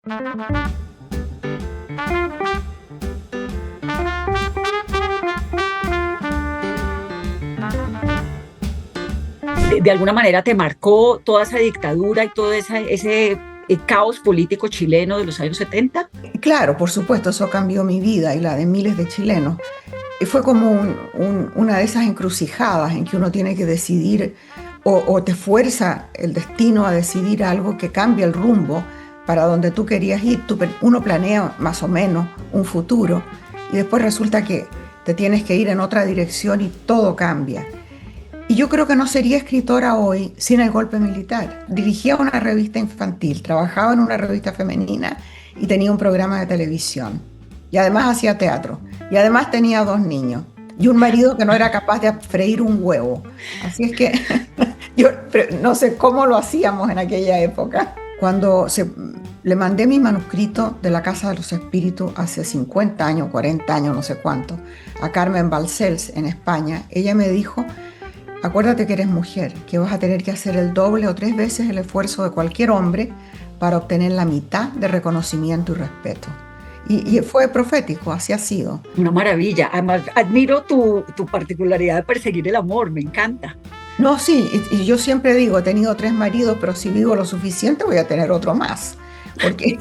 De alguna manera te marcó toda esa dictadura y todo ese caos político chileno de los años 70. Claro, por supuesto, eso cambió mi vida y la de miles de chilenos. Y fue como una de esas encrucijadas en que uno tiene que decidir o te fuerza el destino a decidir algo que cambia el rumbo para donde tú querías ir. Uno planea más o menos un futuro y después resulta que te tienes que ir en otra dirección y todo cambia. Y yo creo que no sería escritora hoy sin el golpe militar. Dirigía una revista infantil, trabajaba en una revista femenina y tenía un programa de televisión. Y además hacía teatro. Y además tenía 2 niños. Y un marido que no era capaz de freír un huevo. Así es que yo no sé cómo lo hacíamos en aquella época. Le mandé mi manuscrito de La Casa de los Espíritus hace 50 años, 40 años, no sé cuánto, a Carmen Balcells en España, ella me dijo: acuérdate que eres mujer, que vas a tener que hacer el doble o 3 veces el esfuerzo de cualquier hombre para obtener la mitad de reconocimiento y respeto. Y fue profético, así ha sido. Una maravilla. Además, admiro tu particularidad de perseguir el amor, me encanta. No, sí, y yo siempre digo, he tenido 3 maridos, pero si vivo lo suficiente voy a tener otro más. Porque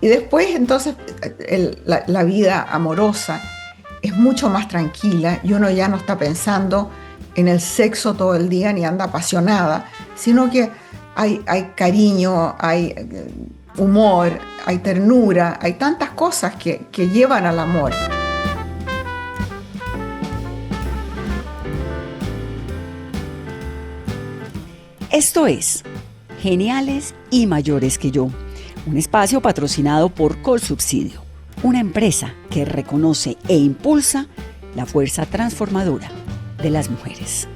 y después, entonces, la vida amorosa es mucho más tranquila y uno ya no está pensando en el sexo todo el día ni anda apasionada, sino que hay cariño, hay humor, hay ternura, hay tantas cosas que llevan al amor. Esto es Geniales y Mayores que yo, un espacio patrocinado por Colsubsidio, una empresa que reconoce e impulsa la fuerza transformadora de las mujeres.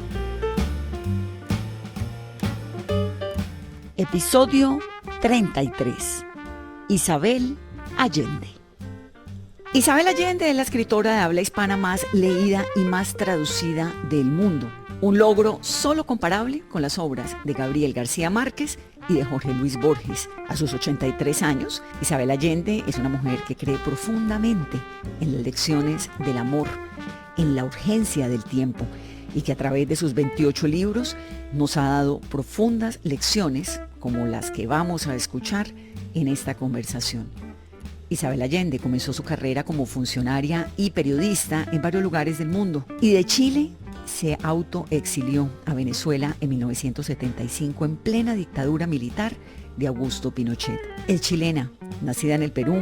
Episodio 33. Isabel Allende. Isabel Allende es la escritora de habla hispana más leída y más traducida del mundo. Un logro solo comparable con las obras de Gabriel García Márquez y de Jorge Luis Borges. A sus 83 años, Isabel Allende es una mujer que cree profundamente en las lecciones del amor, en la urgencia del tiempo, y que a través de sus 28 libros nos ha dado profundas lecciones como las que vamos a escuchar en esta conversación. Isabel Allende comenzó su carrera como funcionaria y periodista en varios lugares del mundo, y de Chile se autoexilió a Venezuela en 1975 en plena dictadura militar de Augusto Pinochet. Es chilena, nacida en el Perú,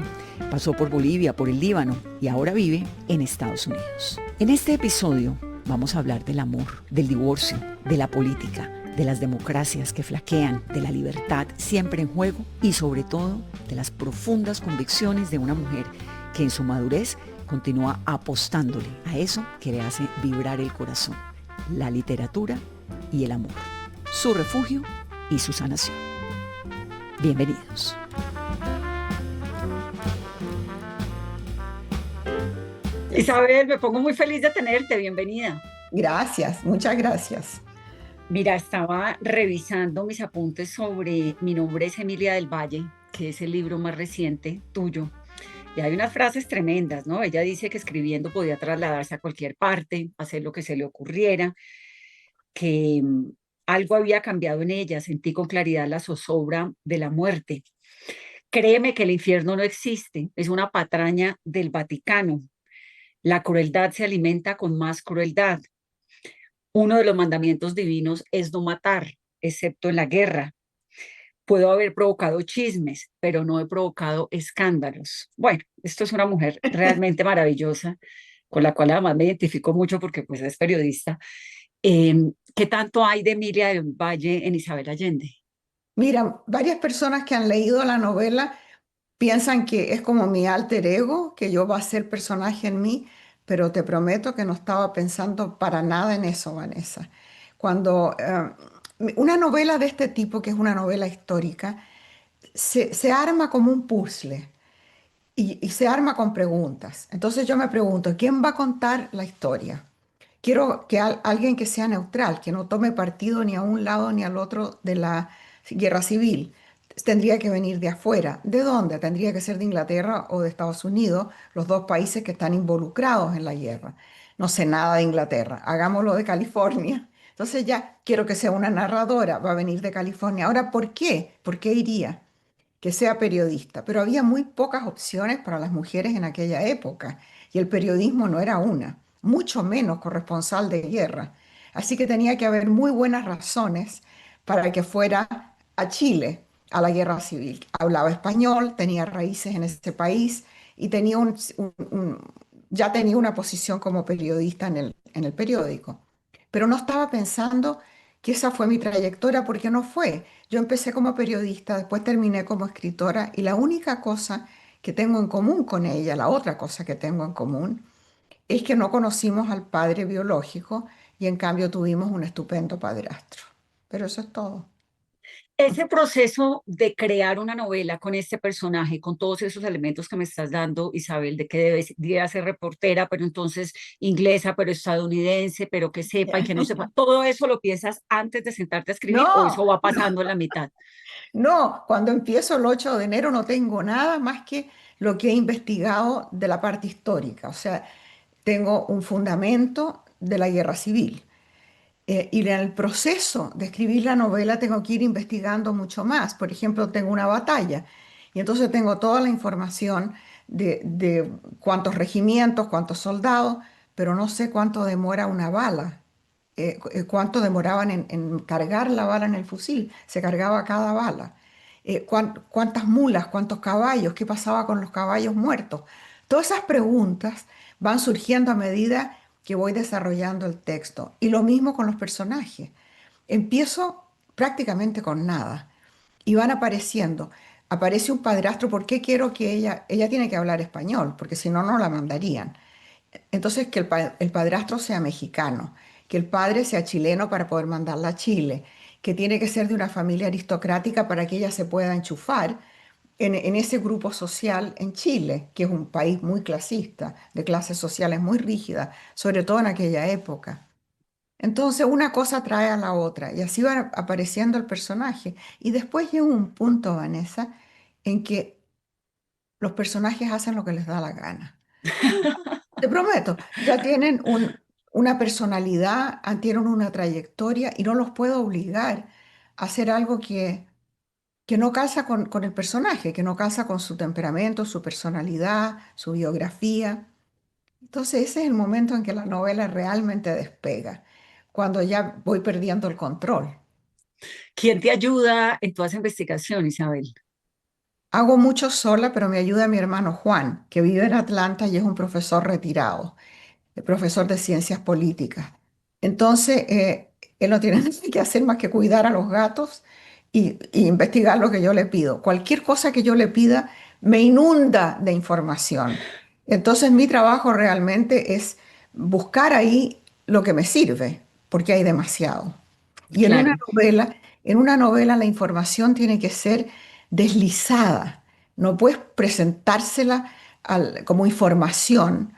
pasó por Bolivia, por el Líbano y ahora vive en Estados Unidos. En este episodio vamos a hablar del amor, del divorcio, de la política, de las democracias que flaquean, de la libertad siempre en juego y sobre todo de las profundas convicciones de una mujer que en su madurez continúa apostándole a eso que le hace vibrar el corazón: la literatura y el amor, su refugio y su sanación. Bienvenidos. Isabel, me pongo muy feliz de tenerte, bienvenida. Gracias, muchas gracias. Mira, estaba revisando mis apuntes sobre Mi nombre es Emilia del Valle, que es el libro más reciente tuyo. Y hay unas frases tremendas, ¿no? Ella dice que escribiendo podía trasladarse a cualquier parte, hacer lo que se le ocurriera, que algo había cambiado en ella, sentí con claridad la zozobra de la muerte. Créeme que el infierno no existe, es una patraña del Vaticano. La crueldad se alimenta con más crueldad. Uno de los mandamientos divinos es no matar, excepto en la guerra. Puedo haber provocado chismes, pero no he provocado escándalos. Bueno, esto es una mujer realmente maravillosa, con la cual además me identifico mucho porque pues es periodista. ¿Qué tanto hay de Emilia del Valle en Isabel Allende? Mira, varias personas que han leído la novela piensan que es como mi alter ego, que yo va a ser personaje en mí, pero te prometo que no estaba pensando para nada en eso, Vanessa. Cuando una novela de este tipo, que es una novela histórica, se arma como un puzzle y se arma con preguntas. Entonces yo me pregunto, ¿quién va a contar la historia? Quiero que alguien que sea neutral, que no tome partido ni a un lado ni al otro de la guerra civil. tendría que venir de afuera. ¿De dónde? Tendría que ser de Inglaterra o de Estados Unidos, los dos países que están involucrados en la guerra. No sé nada de Inglaterra, hagámoslo de California. Entonces ya quiero que sea una narradora, va a venir de California. Ahora, ¿por qué? ¿Por qué iría? Que sea periodista, pero había muy pocas opciones para las mujeres en aquella época y el periodismo no era una, mucho menos corresponsal de guerra. Así que tenía que haber muy buenas razones para que fuera a Chile, a la guerra civil. Hablaba español, tenía raíces en ese país y tenía ya tenía una posición como periodista en el periódico. Pero no estaba pensando que esa fue mi trayectoria porque no fue. Yo empecé como periodista, después terminé como escritora y la única cosa que tengo en común con ella, la otra cosa que tengo en común, es que no conocimos al padre biológico y en cambio tuvimos un estupendo padrastro. Pero eso es todo. Ese proceso de crear una novela con este personaje, con todos esos elementos que me estás dando, Isabel, de que debe ser reportera, pero entonces inglesa, pero estadounidense, pero que sepa y que no sepa, ¿todo eso lo piensas antes de sentarte a escribir o No, eso va no, pasando en la mitad? no, cuando empiezo el 8 de enero no tengo nada más que lo que he investigado de la parte histórica. O sea, tengo un fundamento de la guerra civil. Y en el proceso de escribir la novela tengo que ir investigando mucho más. Por ejemplo, tengo una batalla y entonces tengo toda la información de cuántos regimientos, cuántos soldados, pero no sé cuánto demora una bala, cuánto demoraban en cargar la bala en el fusil. Se cargaba cada bala. Cuántas mulas, cuántos caballos, qué pasaba con los caballos muertos. Todas esas preguntas van surgiendo a medida que voy desarrollando el texto. Y lo mismo con los personajes. Empiezo prácticamente con nada y van apareciendo. Aparece un padrastro, ¿por qué quiero que ella tiene que hablar español? Porque si no, no la mandarían. Entonces, que el padrastro sea mexicano, que el padre sea chileno para poder mandarla a Chile, que tiene que ser de una familia aristocrática para que ella se pueda enchufar en ese grupo social en Chile, que es un país muy clasista, de clases sociales muy rígidas, sobre todo en aquella época. Entonces una cosa trae a la otra y así va apareciendo el personaje. Y después llega un punto, Vanessa, en que los personajes hacen lo que les da la gana. Te prometo, ya tienen una personalidad, tienen una trayectoria y no los puedo obligar a hacer algo que no calza con el personaje, que no calza con su temperamento, su personalidad, su biografía. Entonces ese es el momento en que la novela realmente despega, cuando ya voy perdiendo el control. ¿Quién te ayuda en toda esa investigación, Isabel? Hago mucho sola, pero me ayuda mi hermano Juan, que vive en Atlanta y es un profesor retirado, profesor de ciencias políticas. Entonces, él no tiene nada que hacer más que cuidar a los gatos y investigar lo que yo le pido. Cualquier cosa que yo le pida me inunda de información. Entonces, mi trabajo realmente es buscar ahí lo que me sirve, porque hay demasiado. Y Claro. en una novela la información tiene que ser deslizada. No puedes presentársela como información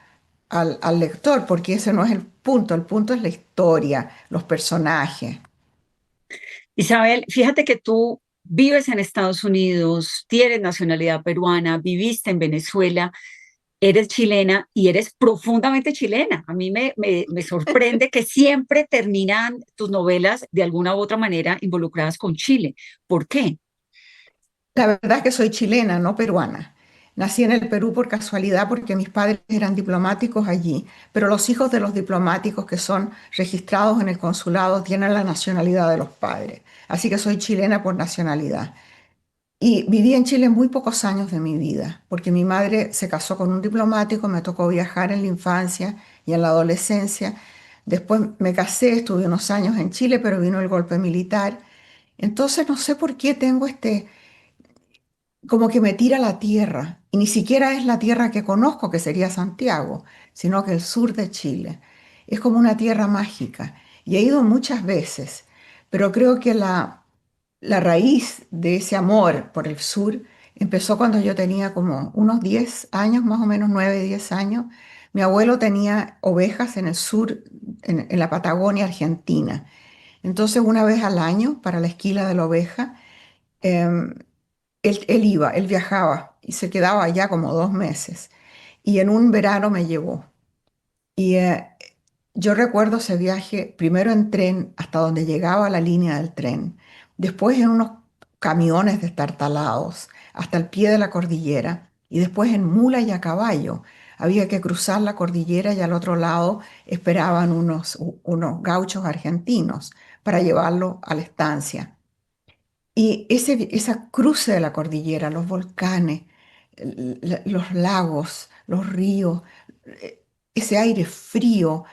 al lector, porque ese no es el punto es la historia, los personajes. Isabel, fíjate que tú vives en Estados Unidos, tienes nacionalidad peruana, viviste en Venezuela, eres chilena y eres profundamente chilena. A mí me sorprende que siempre terminan tus novelas de alguna u otra manera involucradas con Chile. ¿Por qué? La verdad es que soy chilena, no peruana. Nací en el Perú por casualidad porque mis padres eran diplomáticos allí, pero los hijos de los diplomáticos que son registrados en el consulado tienen la nacionalidad de los padres. Así que soy chilena por nacionalidad. Y viví en Chile muy pocos años de mi vida, porque mi madre se casó con un diplomático, me tocó viajar en la infancia y en la adolescencia. Después me casé, estuve unos años en Chile, pero vino el golpe militar. Entonces no sé por qué tengo como que me tira a la tierra, y ni siquiera es la tierra que conozco, que sería Santiago, sino que el sur de Chile. Es como una tierra mágica, y he ido muchas veces, pero creo que la raíz de ese amor por el sur empezó cuando yo tenía como unos 10 años, más o menos 9 10 años. Mi abuelo tenía ovejas en el sur, en la Patagonia Argentina. Entonces, una vez al año, para la esquila de la oveja, em, él viajaba y se quedaba allá como 2 meses. Y en un verano me llevó. Y yo recuerdo ese viaje primero en tren hasta donde llegaba la línea del tren, después en unos camiones destartalados hasta el pie de la cordillera y después en mula y a caballo. Había que cruzar la cordillera y al otro lado esperaban unos gauchos argentinos para llevarlo a la estancia. Y esa cruce de la cordillera, los volcanes, los lagos, los ríos, ese aire frío,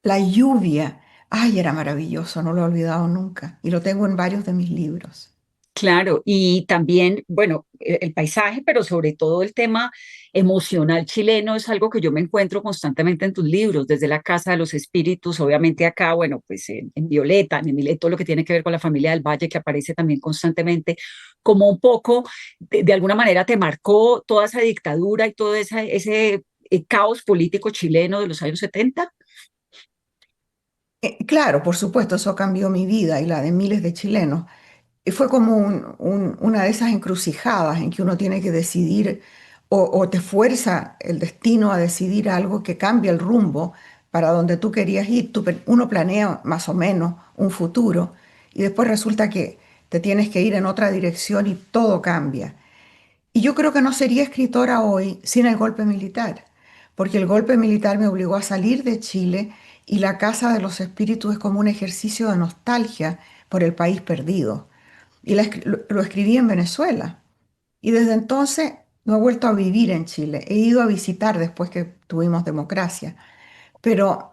la lluvia, ay, era maravilloso, no lo he olvidado nunca. Y lo tengo en varios de mis libros. Claro, y también, bueno, el paisaje, pero sobre todo el tema emocional chileno es algo que yo me encuentro constantemente en tus libros, desde La Casa de los Espíritus, obviamente acá, bueno, pues en Violeta, en Emilet, todo lo que tiene que ver con la familia del Valle, que aparece también constantemente, como un poco, de alguna manera te marcó toda esa dictadura y todo ese caos político chileno de los años 70. Claro, por supuesto, eso cambió mi vida y la de miles de chilenos. Y fue como una de esas encrucijadas en que uno tiene que decidir o te fuerza el destino a decidir algo que cambia el rumbo para donde tú querías ir. Uno planea más o menos un futuro y después resulta que te tienes que ir en otra dirección y todo cambia. Y yo creo que no sería escritora hoy sin el golpe militar, porque el golpe militar me obligó a salir de Chile y La Casa de los Espíritus es como un ejercicio de nostalgia por el país perdido. Y lo escribí en Venezuela. Y desde entonces no he vuelto a vivir en Chile. He ido a visitar después que tuvimos democracia. Pero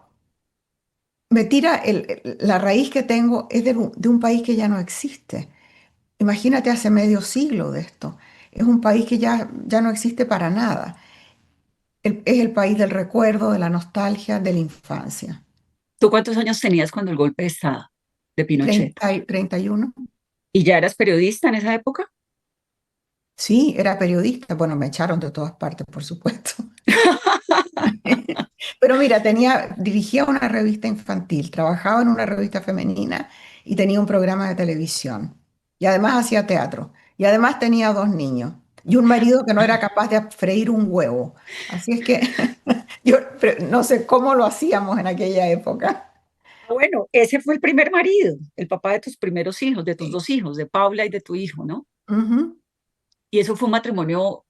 me tira la raíz que tengo es de un país que ya no existe. Imagínate hace medio siglo de esto. Es un país que ya no existe para nada. Es el país del recuerdo, de la nostalgia, de la infancia. ¿Tú cuántos años tenías cuando el golpe de Estado de Pinochet? 31. ¿Y ya eras periodista en esa época? Sí, era periodista. Bueno, me echaron de todas partes, por supuesto. Pero mira, dirigía una revista infantil, trabajaba en una revista femenina y tenía un programa de televisión. Y además hacía teatro. Y además tenía 2 niños. Y un marido que no era capaz de freír un huevo. Así es que no sé cómo lo hacíamos en aquella época. Bueno, ese fue el primer marido, el papá de tus primeros hijos, de tus Sí. 2 hijos, de Paula y de tu hijo, ¿no? Ujú. Y eso fue un matrimonio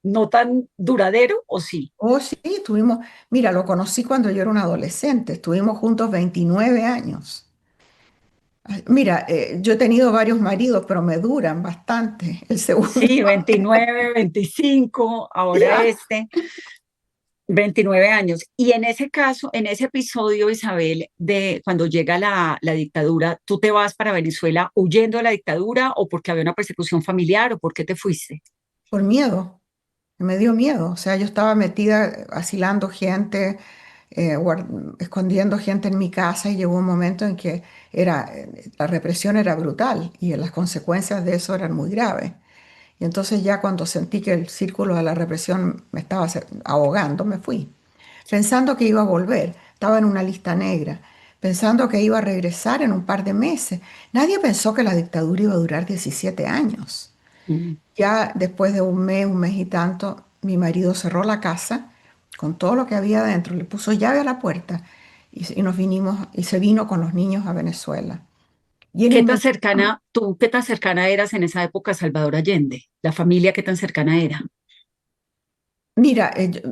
no tan duradero, ¿o sí? Oh, sí, mira, lo conocí cuando yo era una adolescente. Estuvimos juntos 29 años. Ay, mira, yo he tenido varios maridos, pero me duran bastante. El segundo. Sí, 29, 25, ahora Ya. 29 años. Y en ese caso, en ese episodio, Isabel, de cuando llega la dictadura, ¿tú te vas para Venezuela huyendo de la dictadura o porque había una persecución familiar o por qué te fuiste? Por miedo, me dio miedo. O sea, yo estaba metida asilando gente, escondiendo gente en mi casa y llegó un momento en que la represión era brutal y las consecuencias de eso eran muy graves. Y entonces ya cuando sentí que el círculo de la represión me estaba ahogando, me fui, pensando que iba a volver. Estaba en una lista negra, pensando que iba a regresar en un par de meses. Nadie pensó que la dictadura iba a durar 17 años. Mm. Ya después de un mes y tanto, mi marido cerró la casa con todo lo que había dentro, le puso llave a la puerta y nos vinimos y se vino con los niños a Venezuela. Y él ¿Qué tan inventó. cercana, tú, qué tan cercana eras en esa época a Salvador Allende? ¿La familia qué tan cercana era? Mira,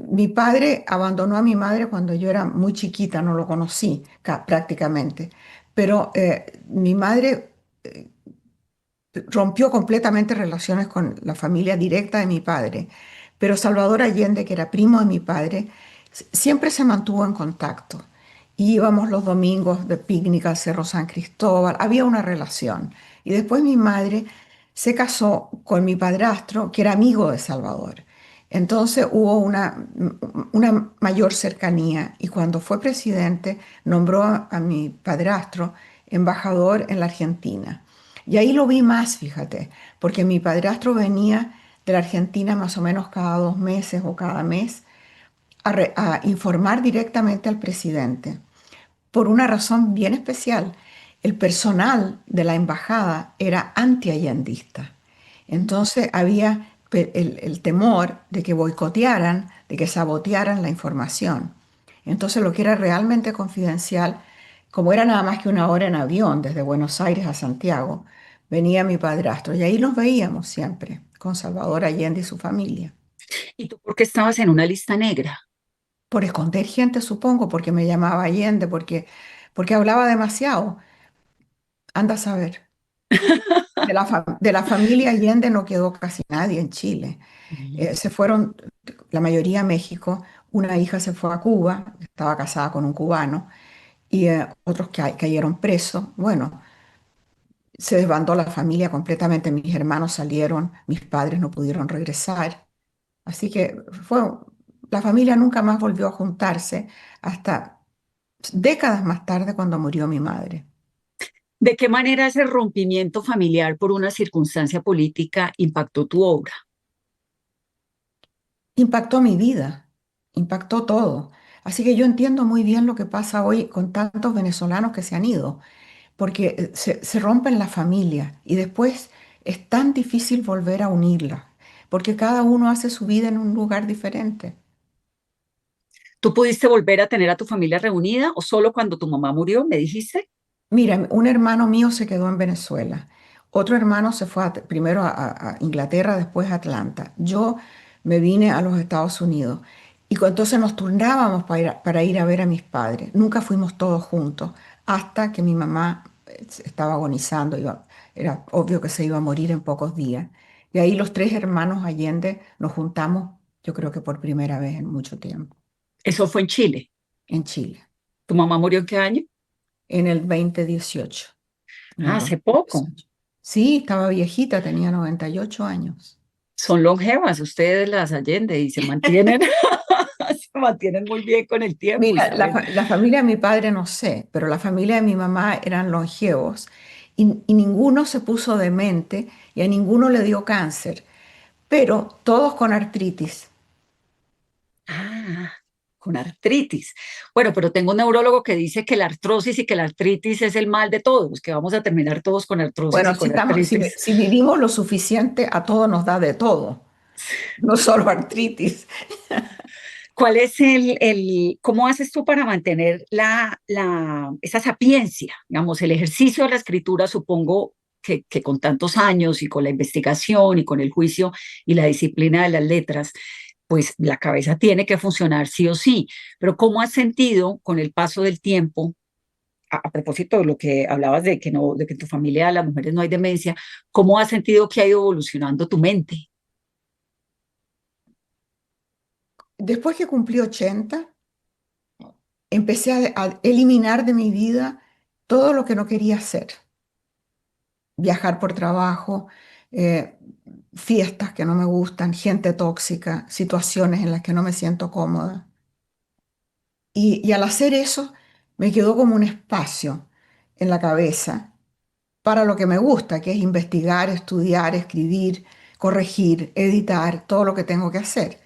mi padre abandonó a mi madre cuando yo era muy chiquita, no lo conocí prácticamente, pero mi madre rompió completamente relaciones con la familia directa de mi padre, pero Salvador Allende, que era primo de mi padre, siempre se mantuvo en contacto. Íbamos los domingos de picnic al Cerro San Cristóbal, había una relación. Y después mi madre se casó con mi padrastro, que era amigo de Salvador. Entonces hubo una mayor cercanía y cuando fue presidente nombró a mi padrastro embajador en la Argentina. Y ahí lo vi más, fíjate, porque mi padrastro venía de la Argentina más o menos cada 2 meses o cada mes a informar directamente al presidente por una razón bien especial. El personal de la embajada era anti-allendista. Entonces había el temor de que boicotearan, de que sabotearan la información. Entonces lo que era realmente confidencial, como era nada más que una hora en avión desde Buenos Aires a Santiago, venía mi padrastro y ahí los veíamos siempre, con Salvador Allende y su familia. ¿Y tú por qué estabas en una lista negra? Por esconder gente, supongo, porque me llamaba Allende, porque hablaba demasiado. Anda a saber. De la familia Allende no quedó casi nadie en Chile. Mm. Se fueron la mayoría a México, una hija se fue a Cuba, estaba casada con un cubano, y otros que cayeron presos. Bueno, se desbandó la familia completamente, mis hermanos salieron, mis padres no pudieron regresar, así que la familia nunca más volvió a juntarse hasta décadas más tarde cuando murió mi madre. ¿De qué manera ese rompimiento familiar por una circunstancia política impactó tu obra? Impactó mi vida, impactó todo. Así que yo entiendo muy bien lo que pasa hoy con tantos venezolanos que se han ido, porque se rompen las familias y después es tan difícil volver a unirlas, porque cada uno hace su vida en un lugar diferente. ¿Tú pudiste volver a tener a tu familia reunida o solo cuando tu mamá murió, me dijiste? Mira, un hermano mío se quedó en Venezuela, otro hermano se fue primero a Inglaterra, después a Atlanta. Yo me vine a los Estados Unidos y entonces nos turnábamos para ir a ver a mis padres. Nunca fuimos todos juntos hasta que mi mamá estaba agonizando, era obvio que se iba a morir en pocos días. Y ahí los tres hermanos Allende nos juntamos, yo creo que por primera vez en mucho tiempo, Eso fue en Chile. en Chile, ¿Tu mamá murió en qué año? en el 2018. En Ah, el hace poco. 2018. Sí, estaba viejita, tenía 98 años. Son longevas ustedes las Allende y se mantienen, se mantienen muy bien con el tiempo, Mira, Isabel. la familia de mi padre no sé, pero la familia de mi mamá eran longevos y ninguno se puso demente y a ninguno le dio cáncer, pero todos con artritis. Ah, con artritis. Bueno, pero tengo un neurólogo que dice que la artrosis y que la artritis es el mal de todos, que vamos a terminar todos con artrosis Bueno, y con artritis. si vivimos lo suficiente, a todos nos da de todo, no solo artritis. ¿Cuál es cómo haces tú para mantener esa sapiencia? Digamos, el ejercicio de la escritura, supongo que con tantos años y con la investigación y con el juicio y la disciplina de las letras, pues la cabeza tiene que funcionar sí o sí. Pero ¿cómo has sentido con el paso del tiempo, a propósito de lo que hablabas de que no, de que en tu familia las mujeres no hay demencia, cómo has sentido que ha ido evolucionando tu mente? Después que cumplí 80, empecé a eliminar de mi vida todo lo que no quería hacer. Viajar por trabajo, eh, fiestas que no me gustan, gente tóxica, situaciones en las que no me siento cómoda. Y al hacer eso, me quedó como un espacio en la cabeza para lo que me gusta, que es investigar, estudiar, escribir, corregir, editar, todo lo que tengo que hacer.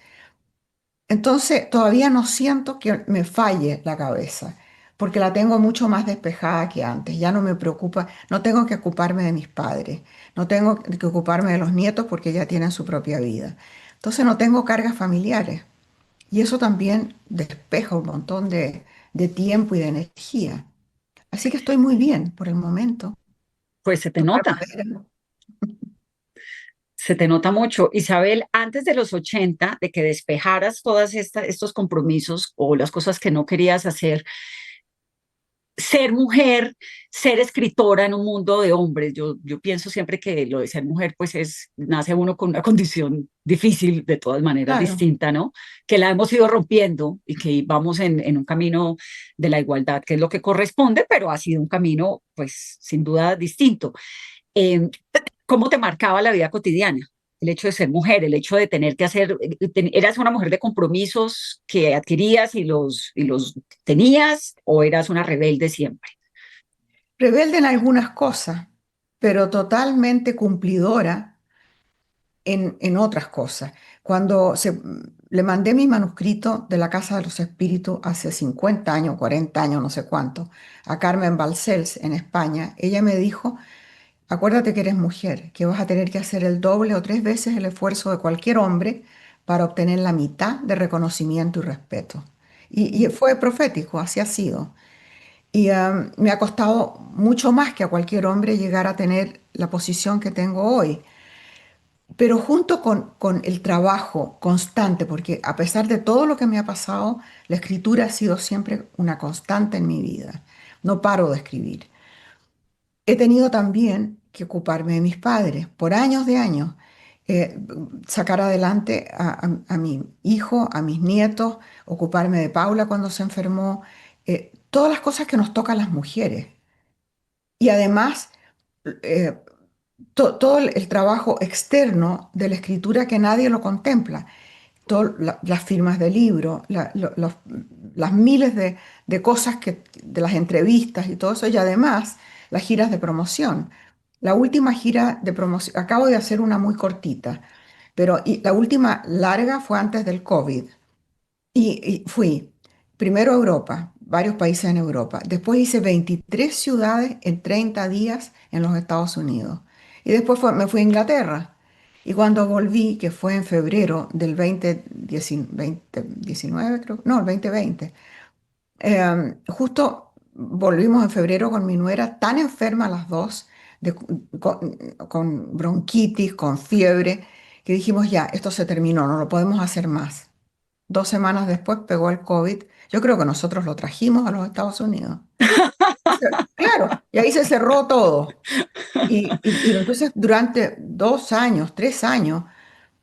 Entonces, todavía no siento que me falle la cabeza, porque la tengo mucho más despejada que antes. Ya no me preocupa, no tengo que ocuparme de mis padres, no tengo que ocuparme de los nietos porque ya tienen su propia vida. Entonces, no tengo cargas familiares. Y eso también despeja un montón de tiempo y de energía. Así que estoy muy bien por el momento. Pues se te Tocar nota. madera. Se te nota mucho. Isabel, antes de los 80, de que despejaras todos estos compromisos o las cosas que no querías hacer, ser mujer, ser escritora en un mundo de hombres, yo pienso siempre que lo de ser mujer, pues nace uno con una condición difícil, de todas maneras Claro. distinta, ¿no? Que la hemos ido rompiendo y que vamos en un camino de la igualdad, que es lo que corresponde, pero ha sido un camino, pues, sin duda distinto. Eh, ¿Cómo te marcaba la vida cotidiana? El hecho de ser mujer, el hecho de tener que hacer, ¿eras una mujer de compromisos que adquirías y los tenías o eras una rebelde siempre? Rebelde en algunas cosas, pero totalmente cumplidora en otras cosas. Le mandé mi manuscrito de la Casa de los Espíritus hace 50 años, 40 años, no sé cuánto, a Carmen Balcells en España, ella me dijo, acuérdate que eres mujer, que vas a tener que hacer el doble o tres veces el esfuerzo de cualquier hombre para obtener la mitad de reconocimiento y respeto. Y fue profético, así ha sido. Y me ha costado mucho más que a cualquier hombre llegar a tener la posición que tengo hoy. Pero junto con el trabajo constante, porque a pesar de todo lo que me ha pasado, la escritura ha sido siempre una constante en mi vida. No paro de escribir. He tenido también que ocuparme de mis padres por años de años, eh, sacar adelante a mi hijo, a mis nietos, ocuparme de Paula cuando se enfermó, todas las cosas que nos tocan a las mujeres. Y además, eh, todo el trabajo externo de la escritura que nadie lo contempla. Las firmas de libro, las miles de cosas de las entrevistas y todo eso, y además las giras de promoción. La última gira de promoción, acabo de hacer una muy cortita, pero la última larga fue antes del COVID. Y fui primero a Europa, varios países en Europa. Después hice 23 ciudades en 30 días en los Estados Unidos. Y después me fui a Inglaterra. Y cuando volví, que fue en febrero del 2019, creo, no, el 2020, justo volvimos en febrero con mi nuera, tan enferma las dos, de- con bronquitis, con fiebre, que dijimos ya, esto se terminó, no lo podemos hacer más. 2 semanas después pegó el COVID. Yo creo que nosotros lo trajimos a los Estados Unidos. Claro, y ahí se cerró todo. Y entonces durante 2 años, 3 años,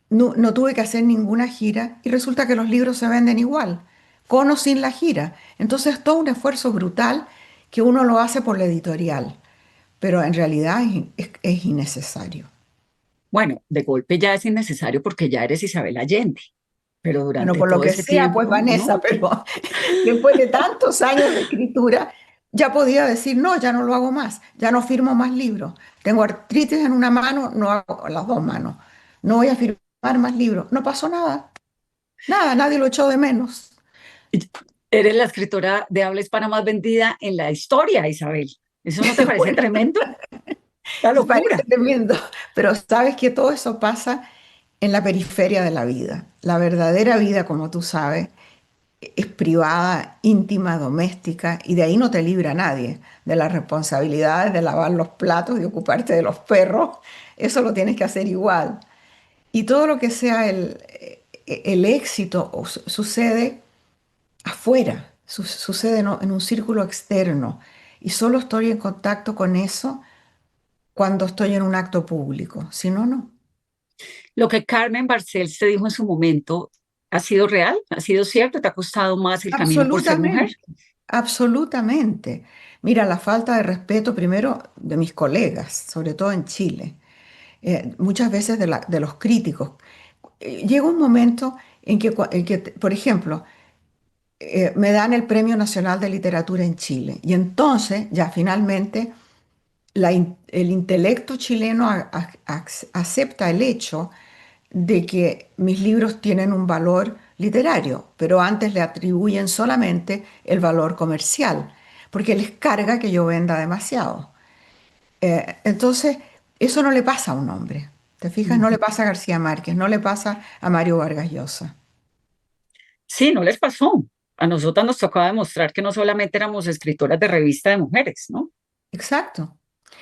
no tuve que hacer ninguna gira y resulta que los libros se venden igual, con o sin la gira. Entonces es todo un esfuerzo brutal que uno lo hace por la editorial, pero en realidad es innecesario. Bueno, de golpe ya es innecesario porque ya eres Isabel Allende, pero Bueno, durante por lo todo que ese sea, pues tiempo, Vanessa, ¿no? pero después de tantos años de escritura, ya podía decir, no, ya no lo hago más, ya no firmo más libros. Tengo artritis en una mano, no hago las dos manos. No voy a firmar más libros. No pasó nada, nada, nadie lo echó de menos. Eres la escritora de habla hispana más vendida en la historia, Isabel. ¿Eso no te parece Bueno, tremendo? La parece locura. tremendo, pero sabes que todo eso pasa en la periferia de la vida. La verdadera vida, como tú sabes, es privada, íntima, doméstica, y de ahí no te libra nadie, de las responsabilidades de lavar los platos y ocuparte de los perros, eso lo tienes que hacer igual. Y todo lo que sea el éxito sucede afuera, sucede en un círculo externo, y solo estoy en contacto con eso cuando estoy en un acto público, si no, no. Lo que Carmen Barcel te dijo en su momento, ¿ha sido real? ¿Ha sido cierto? ¿Te ha costado más el camino por ser mujer? Absolutamente, absolutamente. Mira, la falta de respeto primero de mis colegas, sobre todo en Chile, muchas veces de los críticos. Llega un momento en que, por ejemplo, me dan el Premio Nacional de Literatura en Chile y entonces ya finalmente el intelecto chileno acepta el hecho de que mis libros tienen un valor literario, pero antes le atribuyen solamente el valor comercial, porque les carga que yo venda demasiado. Entonces, eso no le pasa a un hombre. ¿Te fijas? No le pasa a García Márquez, no le pasa a Mario Vargas Llosa. Sí, no les pasó. A nosotras nos tocaba demostrar que no solamente éramos escritoras de revista de mujeres, ¿no? Exacto.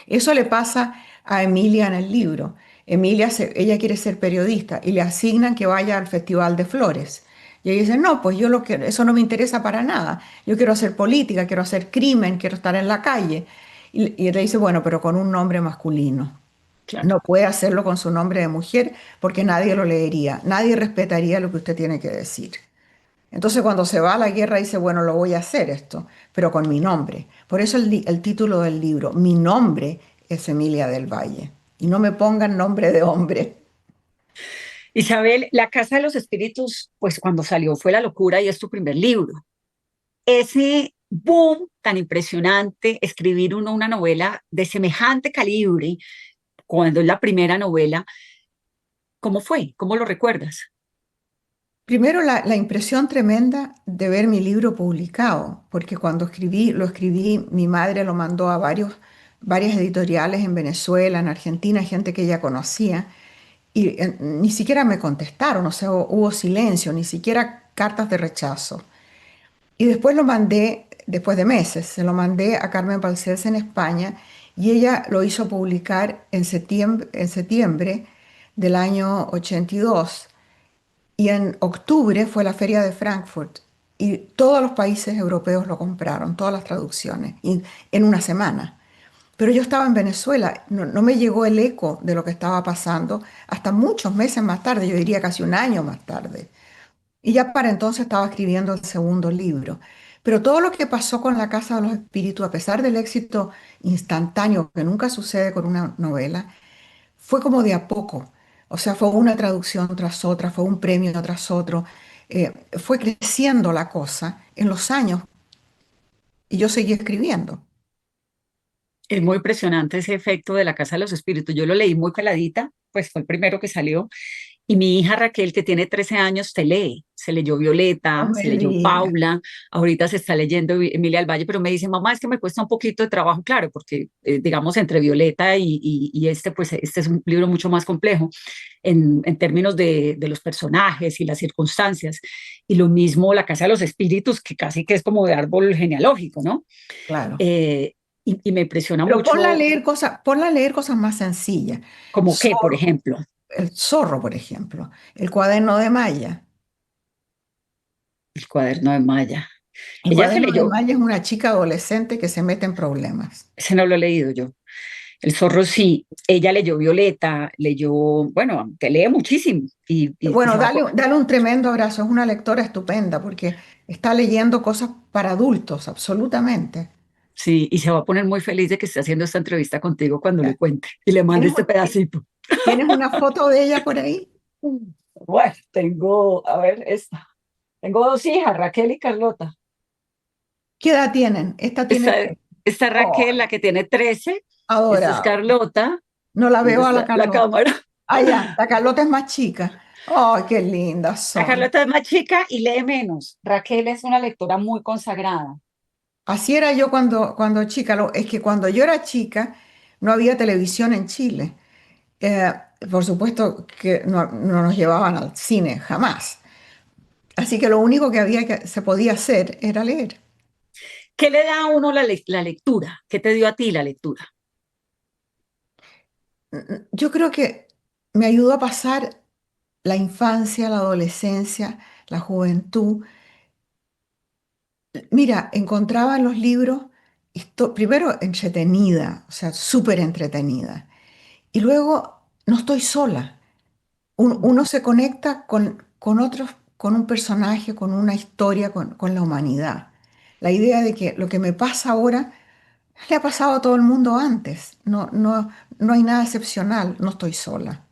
Eso le pasa a Emilia en el libro. Emilia, ella quiere ser periodista y le asignan que vaya al Festival de Flores. Y ella dice, no, pues yo eso no me interesa para nada. Yo quiero hacer política, quiero hacer crimen, quiero estar en la calle. Y él le dice, bueno, pero con un nombre masculino. Claro. No puede hacerlo con su nombre de mujer porque nadie lo leería, nadie respetaría lo que usted tiene que decir. Entonces cuando se va a la guerra dice, bueno, lo voy a hacer esto, pero con mi nombre. Por eso el título del libro, mi nombre es Emilia del Valle. Y no me pongan nombre de hombre. Isabel, La Casa de los Espíritus, pues cuando salió fue la locura y es tu primer libro. Ese boom tan impresionante, escribir una novela de semejante calibre, cuando es la primera novela, ¿cómo fue? ¿Cómo lo recuerdas? Primero la impresión tremenda de ver mi libro publicado, porque cuando lo escribí, mi madre lo mandó a varios varias editoriales en Venezuela, en Argentina, gente que ella conocía, y ni siquiera me contestaron, o sea, hubo silencio, ni siquiera cartas de rechazo. Y después lo mandé, después de meses, se lo mandé a Carmen Balcells en España y ella lo hizo publicar en septiembre del año 82. Y en octubre fue la Feria de Frankfurt y todos los países europeos lo compraron, todas las traducciones, y en una semana. Pero yo estaba en Venezuela, no me llegó el eco de lo que estaba pasando hasta muchos meses más tarde, yo diría casi un año más tarde. Y ya para entonces estaba escribiendo el segundo libro. Pero todo lo que pasó con La Casa de los Espíritus, a pesar del éxito instantáneo que nunca sucede con una novela, fue como de a poco. O sea, fue una traducción tras otra, fue un premio tras otro. Fue creciendo la cosa en los años y yo seguí escribiendo. Es muy impresionante ese efecto de La Casa de los Espíritus. Yo lo leí muy peladita, pues fue el primero que salió. Y mi hija Raquel, que tiene 13 años, te lee. Se leyó No Violeta, se me leyó digas. Paula, ahorita se está leyendo Emilia del Valle, pero me dice, mamá, es que me cuesta un poquito de trabajo, claro, porque digamos entre Violeta y este, pues este es un libro mucho más complejo en términos de los personajes y las circunstancias. Y lo mismo La Casa de los Espíritus, que casi que es como de árbol genealógico, ¿no? Claro. Eh, y me impresiona Pero mucho, ponla a leer cosas más sencillas. como que, por Zorro, ejemplo, el Zorro, por ejemplo. El cuaderno de Maya. el cuaderno de Maya. El Ella se cuaderno de leyó, Maya es una chica adolescente que se mete en problemas. ese no lo he leído yo. El zorro sí, ella leyó Violeta, leyó, bueno, te lee muchísimo y Bueno, se va dale un tremendo abrazo. Es una lectora estupenda porque está leyendo cosas para adultos, absolutamente. sí, y se va a poner muy feliz de que esté haciendo esta entrevista contigo cuando le cuente y le mande ¿Tienes, este pedacito. tienes una foto de ella por ahí? Bueno, tengo, a ver, esta. Tengo dos hijas, Raquel y Carlota. ¿Qué edad tienen? Esta tiene Esta, 3. esta Oh, Raquel, la que tiene 13, esta es adorable. Carlota. No la ¿Dónde veo a la está la Carlota. cámara? Ah, ya, la Carlota es más chica. Oh, qué lindas La son. Carlota es más chica y lee menos. Raquel es una lectora muy consagrada. Así era yo cuando chica. Es que cuando yo era chica no había televisión en Chile. Eh, por supuesto que no nos llevaban al cine, jamás. Así que lo único que se podía hacer era leer. ¿Qué le da a uno la lectura? ¿Qué te dio a ti la lectura? Yo creo que me ayudó a pasar la infancia, la adolescencia, la juventud. Mira, encontraba en los libros, primero entretenida, o sea, súper entretenida. Y luego no estoy sola. Uno se conecta con otros, con un personaje, con una historia, con la humanidad. La idea de que lo que me pasa ahora le ha pasado a todo el mundo antes. No hay nada excepcional, no estoy sola.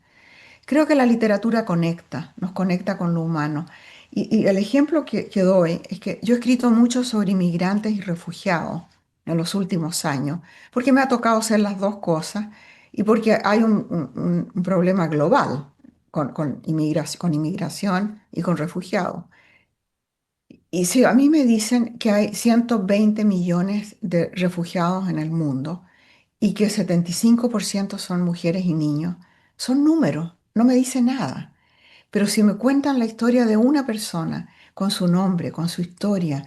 Creo que la literatura conecta, nos conecta con lo humano. Y el ejemplo que doy es que yo he escrito mucho sobre inmigrantes y refugiados en los últimos años, porque me ha tocado hacer las dos cosas y porque hay un problema global con inmigración y con refugiados. Y si a mí me dicen que hay 120 millones de refugiados en el mundo y que 75% son mujeres y niños, son números, no me dice nada. Pero si me cuentan la historia de una persona, con su nombre, con su historia,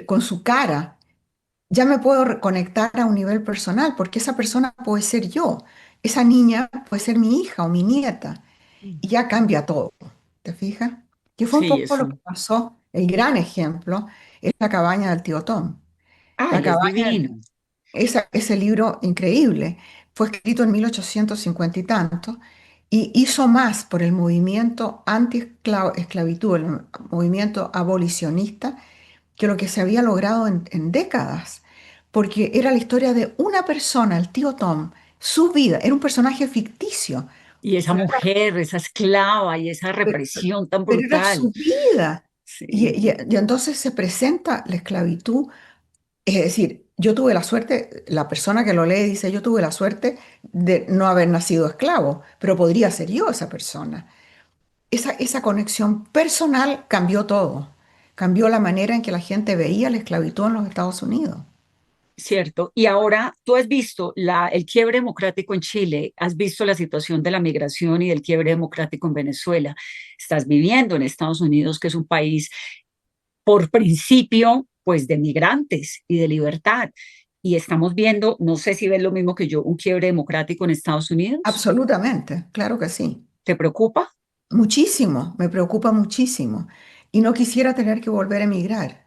con su cara, ya me puedo conectar a un nivel personal, porque esa persona puede ser yo, esa niña puede ser mi hija o mi nieta, y ya cambia todo. ¿Te fijas? Que fue un Sí, poco lo eso. que pasó. El gran ejemplo es La cabaña del tío Tom. La Ay, es cabaña, divino. ese libro increíble, fue escrito en 1850 y tanto y hizo más por el movimiento anti-esclavitud, el movimiento abolicionista, que lo que se había logrado en décadas, porque era la historia de una persona, el tío Tom, su vida, era un personaje ficticio, Y esa pero mujer, esa esclava y esa era, represión tan pero era brutal. su vida. Sí. Y entonces se presenta la esclavitud. Es decir, yo tuve la suerte, la persona que lo lee dice, yo tuve la suerte de no haber nacido esclavo, pero podría ser yo esa persona. Esa conexión personal cambió todo, cambió la manera en que la gente veía la esclavitud en los Estados Unidos. cierto. Y ahora tú has visto el quiebre democrático en Chile, has visto la situación de la migración y del quiebre democrático en Venezuela. Estás viviendo en Estados Unidos, que es un país por principio, pues de migrantes y de libertad. Y estamos viendo, no sé si ves lo mismo que yo, un quiebre democrático en Estados Unidos. Absolutamente, claro que sí. ¿Te preocupa? Muchísimo, me preocupa muchísimo. Y no quisiera tener que volver a emigrar,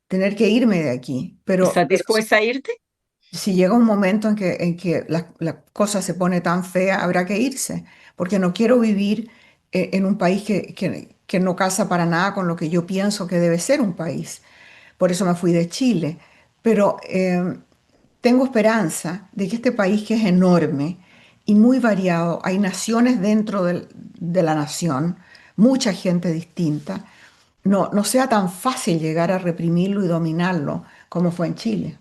tener que irme de aquí. ¿Estás Pero dispuesta a irte? si llega un momento en que la cosa se pone tan fea, habrá que irse, porque no quiero vivir en un país que no casa para nada con lo que yo pienso que debe ser un país. Por eso me fui de Chile. Pero tengo esperanza de que este país, que es enorme y muy variado, hay naciones dentro de la nación, mucha gente distinta, no sea tan fácil llegar a reprimirlo y dominarlo como fue en Chile.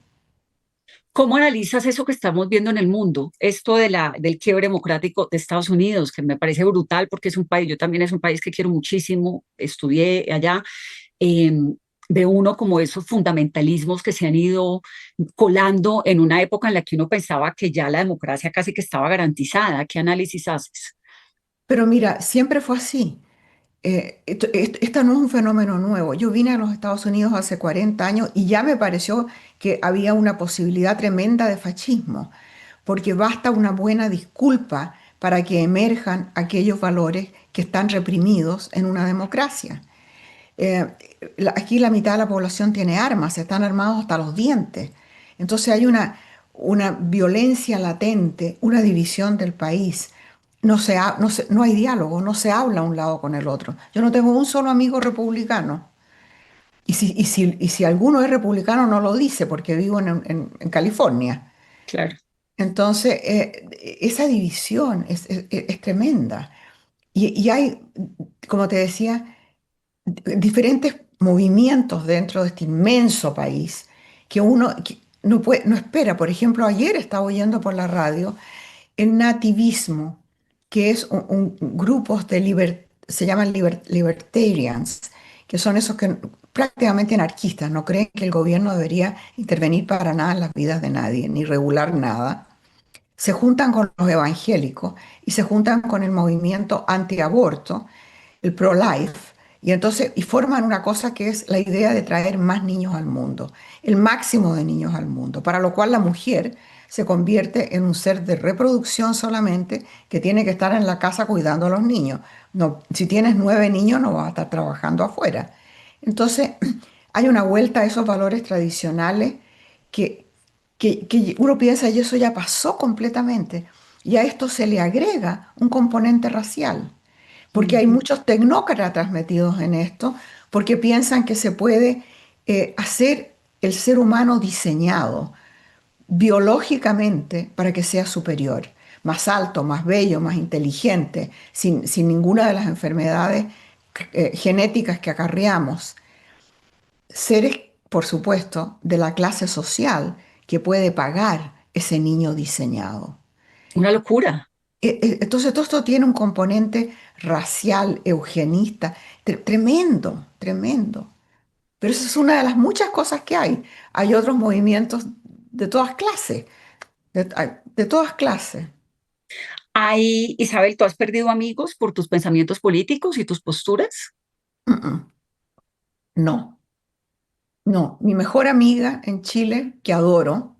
¿Cómo analizas eso que estamos viendo en el mundo? Esto del quiebre democrático de Estados Unidos, que me parece brutal porque es un país, yo también es un país que quiero muchísimo, estudié allá, eh, de uno como esos fundamentalismos que se han ido colando en una época en la que uno pensaba que ya la democracia casi que estaba garantizada. ¿Qué análisis haces? Pero mira, siempre fue así. Esto no es un fenómeno nuevo. Yo vine a los Estados Unidos hace 40 años y ya me pareció que había una posibilidad tremenda de fascismo, porque basta una buena disculpa para que emerjan aquellos valores que están reprimidos en una democracia. Eh, Aquí la mitad de la población tiene armas, están armados hasta los dientes. Entonces hay una violencia latente, una división del país. No hay diálogo, no se habla un lado con el otro. Yo no tengo un solo amigo republicano. Y si alguno es republicano, no lo dice porque vivo en California. Claro. Entonces, esa división es tremenda. Y hay, como te decía, diferentes movimientos dentro de este inmenso país que uno no espera. Por ejemplo, ayer estaba oyendo por la radio el nativismo, que es grupos se llaman libertarians, que son esos que prácticamente anarquistas, no creen que el gobierno debería intervenir para nada en las vidas de nadie, ni regular nada. Se juntan con los evangélicos y se juntan con el movimiento antiaborto, el pro-life, y forman una cosa que es la idea de traer más niños al mundo, el máximo de niños al mundo, para lo cual la mujer se convierte en un ser de reproducción solamente que tiene que estar en la casa cuidando a los niños. No, si tienes 9 niños no vas a estar trabajando afuera. Entonces hay una vuelta a esos valores tradicionales que, que uno piensa, y eso ya pasó completamente, y a esto se le agrega un componente racial porque hay Ujú. muchos tecnócratas metidos en esto, porque piensan que se puede hacer el ser humano diseñado biológicamente para que sea superior, más alto, más bello, más inteligente, sin ninguna de las enfermedades genéticas que acarreamos. Seres, por supuesto, de la clase social que puede pagar ese niño diseñado. Una locura. Entonces todo esto tiene un componente racial, eugenista, tremendo, tremendo. Pero esa es una de las muchas cosas que hay. Hay otros movimientos de todas clases, de todas clases. Isabel, ¿tú has perdido amigos por tus pensamientos políticos y tus posturas? Mm, mm. No, no. Mi mejor amiga en Chile, que adoro,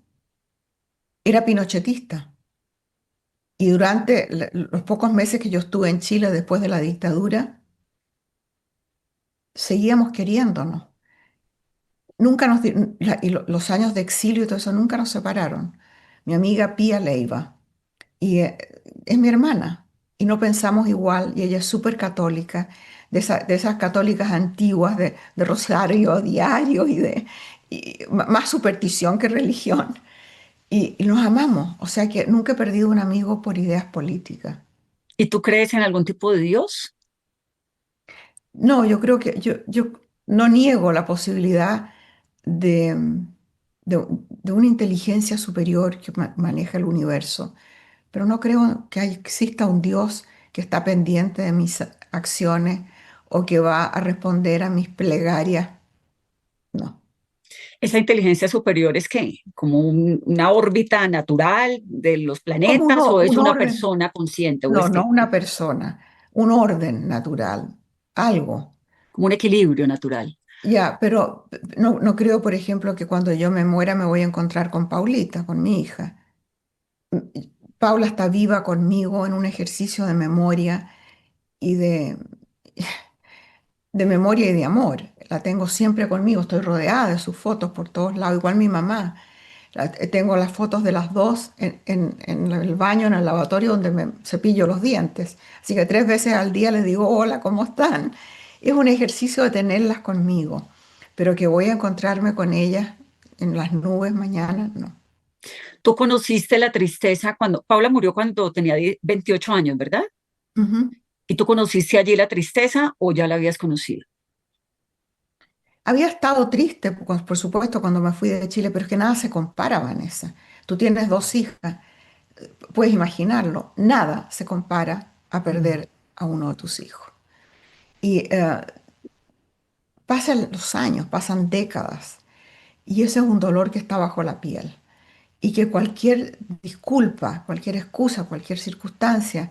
era pinochetista. Y durante los pocos meses que yo estuve en Chile después de la dictadura, seguíamos queriéndonos. Nunca los años de exilio y todo eso nunca nos separaron. Mi amiga Pía Leiva, y es mi hermana, y no pensamos igual, y ella es súper católica, de esas católicas antiguas, de rosario diario más superstición que religión. Y nos amamos, o sea que nunca he perdido un amigo por ideas políticas. ¿Y tú crees en algún tipo de Dios? No, yo creo que yo no niego la posibilidad de, de una inteligencia superior que maneja el universo, pero no creo que exista un Dios que está pendiente de mis acciones o que va a responder a mis plegarias. No. ¿Esa inteligencia superior es qué? ¿Como una órbita natural de los Como planetas o es un una orden, persona consciente o no, es no qué? una persona, un orden natural, algo. Como un equilibrio natural. Ya, pero no creo, por ejemplo, que cuando yo me muera me voy a encontrar con Paulita, con mi hija. Paula está viva conmigo en un ejercicio de memoria y de memoria y de amor. La tengo siempre conmigo, estoy rodeada de sus fotos por todos lados, igual mi mamá. Tengo las fotos de las dos en el baño, en el lavatorio donde me cepillo los dientes. Así que 3 veces al día les digo, hola, ¿cómo están? Es un ejercicio de tenerlas conmigo, pero que voy a encontrarme con ellas en las nubes mañana, no. Tú conociste la tristeza cuando Paula murió cuando tenía 28 años, ¿verdad? Ujú. ¿Y tú conociste allí la tristeza o ya la habías conocido? Había estado triste, por supuesto, cuando me fui de Chile, pero es que nada se compara, Vanessa. Tú tienes 2 hijas, puedes imaginarlo, nada se compara a Mm. perder a uno de tus hijos. Y pasan los años, pasan décadas, y ese es un dolor que está bajo la piel. Y que cualquier disculpa, cualquier excusa, cualquier circunstancia